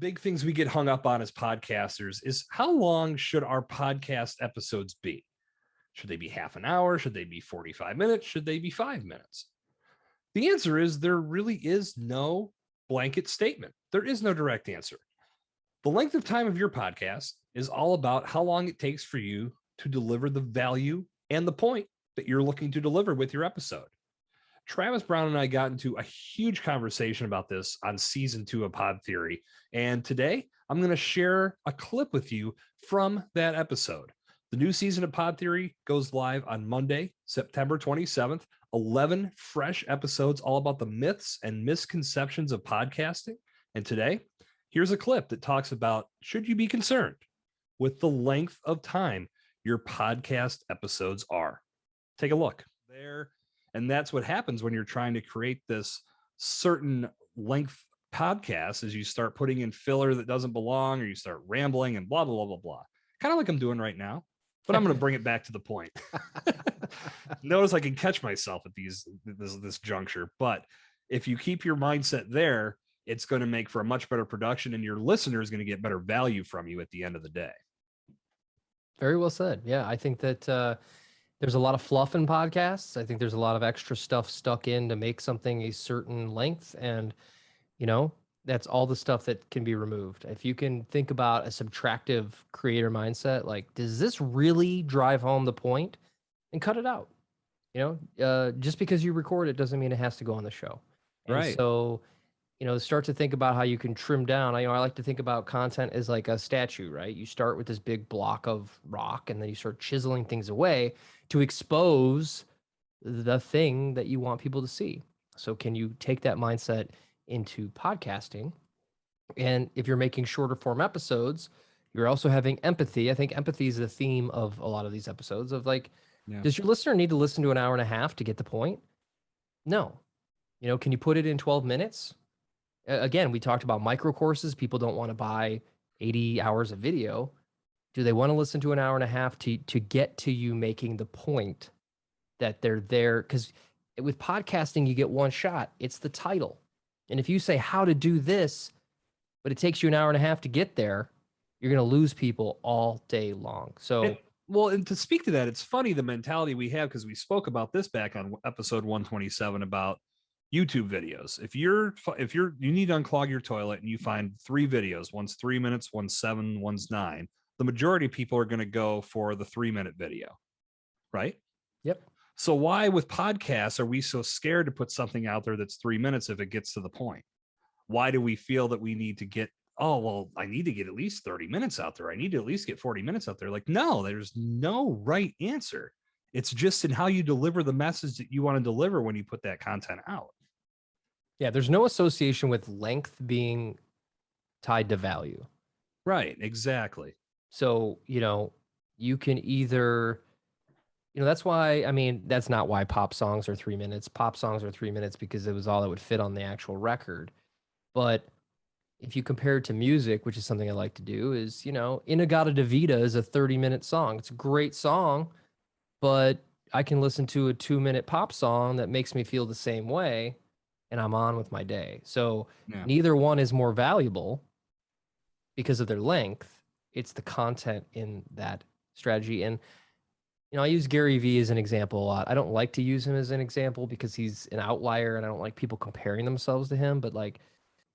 big things we get hung up on as podcasters is how long should our podcast episodes be? Should they be half an hour? Should they be 45 minutes? Should they be 5 minutes? The answer is there really is no blanket statement. There is no direct answer. The length of time of your podcast is all about how long it takes for you to deliver the value and the point that you're looking to deliver with your episode. Travis Brown and I got into a huge conversation about this on season 2 of Pod Theory. And today I'm going to share a clip with you from that episode. The new season of Pod Theory goes live on Monday, September 27th. 11 fresh episodes all about the myths and misconceptions of podcasting. And today, here's a clip that talks about, should you be concerned with the length of time your podcast episodes are? Take a look there. And that's what happens when you're trying to create this certain length podcast, is you start putting in filler that doesn't belong, or you start rambling and blah, blah, blah, blah, blah. Kind of like I'm doing right now, but I'm going to bring it back to the point. Notice I can catch myself at this juncture, but if you keep your mindset there, it's going to make for a much better production, and your listener is going to get better value from you at the end of the day. Very well said. Yeah, I think that there's a lot of fluff in podcasts. I think there's a lot of extra stuff stuck in to make something a certain length, and that's all the stuff that can be removed. If you can think about a subtractive creator mindset, like, does this really drive home the point? And cut it out. Just because you record it doesn't mean it has to go on the show. And right. So, start to think about how you can trim down. I like to think about content as like a statue, right? You start with this big block of rock, and then you start chiseling things away to expose the thing that you want people to see. So can you take that mindset into podcasting? And if you're making shorter form episodes, you're also having empathy. I think empathy is the theme of a lot of these episodes of like, does your listener need to listen to an hour and a half to get the point? No. Can you put it in 12 minutes? Again, we talked about micro courses. People don't want to buy 80 hours of video. Do they want to listen to an hour and a half to get to you making the point that they're there? Because with podcasting, you get one shot. It's the title. And if you say how to do this, but it takes you an hour and a half to get there, you're going to lose people all day long. So... Well, and to speak to that, it's funny the mentality we have, because we spoke about this back on episode 127 about YouTube videos. If you need to unclog your toilet and you find 3 videos, one's 3 minutes, one's 7, one's 9, the majority of people are going to go for the 3-minute video, right? Yep. So why with podcasts are we so scared to put something out there that's 3 minutes if it gets to the point? Why do we feel that we need to get, oh, well, I need to get at least 30 minutes out there. I need to at least get 40 minutes out there. Like, no, there's no right answer. It's just in how you deliver the message that you want to deliver when you put that content out. Yeah, there's no association with length being tied to value. Right, exactly. So, you can either, that's why, that's not why pop songs are 3 minutes. Pop songs are 3 minutes because it was all that would fit on the actual record. But if you compare it to music, which is something I like to do, is, In-A-Gadda-Da-Vida is a 30-minute song. It's a great song, but I can listen to a 2-minute pop song that makes me feel the same way, and I'm on with my day. So neither one is more valuable because of their length. It's the content in that strategy. And, I use Gary Vee as an example a lot. I don't like to use him as an example because he's an outlier, and I don't like people comparing themselves to him, but like,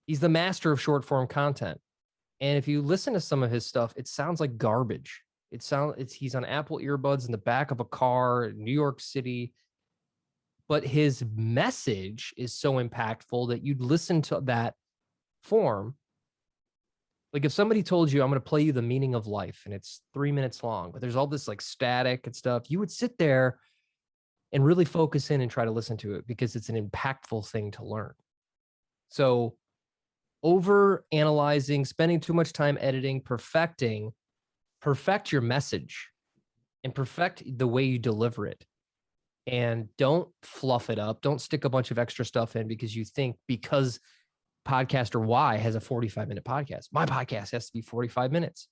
he's the master of short form content. And if you listen to some of his stuff, it sounds like garbage. He's on Apple earbuds in the back of a car in New York City, but his message is so impactful that you'd listen to that form. Like if somebody told you, I'm going to play you The Meaning of Life, and it's 3 minutes long, but there's all this like static and stuff, you would sit there and really focus in and try to listen to it because it's an impactful thing to learn. So over analyzing, spending too much time editing, perfect your message and perfect the way you deliver it. And don't fluff it up. Don't stick a bunch of extra stuff in because you think because podcaster Y has a 45-minute podcast, my podcast has to be 45 minutes.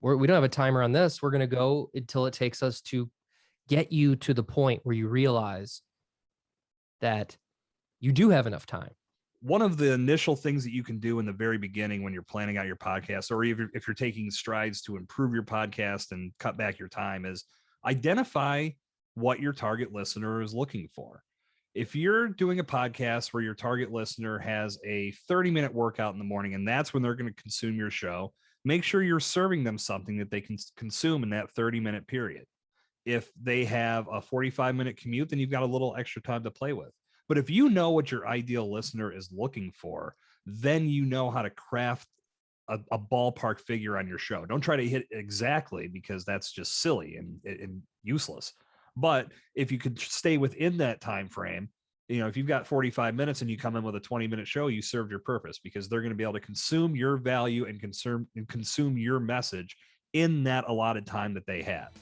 We don't have a timer on this. We're going to go until it takes us to get you to the point where you realize that you do have enough time. one of the initial things that you can do in the very beginning when you're planning out your podcast, or even if you're taking strides to improve your podcast and cut back your time, is identify what your target listener is looking for. If you're doing a podcast where your target listener has a 30-minute workout in the morning and that's when they're going to consume your show, make sure you're serving them something that they can consume in that 30-minute period. If they have a 45-minute commute, then you've got a little extra time to play with. But if you know what your ideal listener is looking for, then you know how to craft a ballpark figure on your show. Don't try to hit exactly, because that's just silly and useless. But if you could stay within that time frame, if you've got 45 minutes and you come in with a 20-minute show, you served your purpose, because they're going to be able to consume your value and consume your message in that allotted time that they have.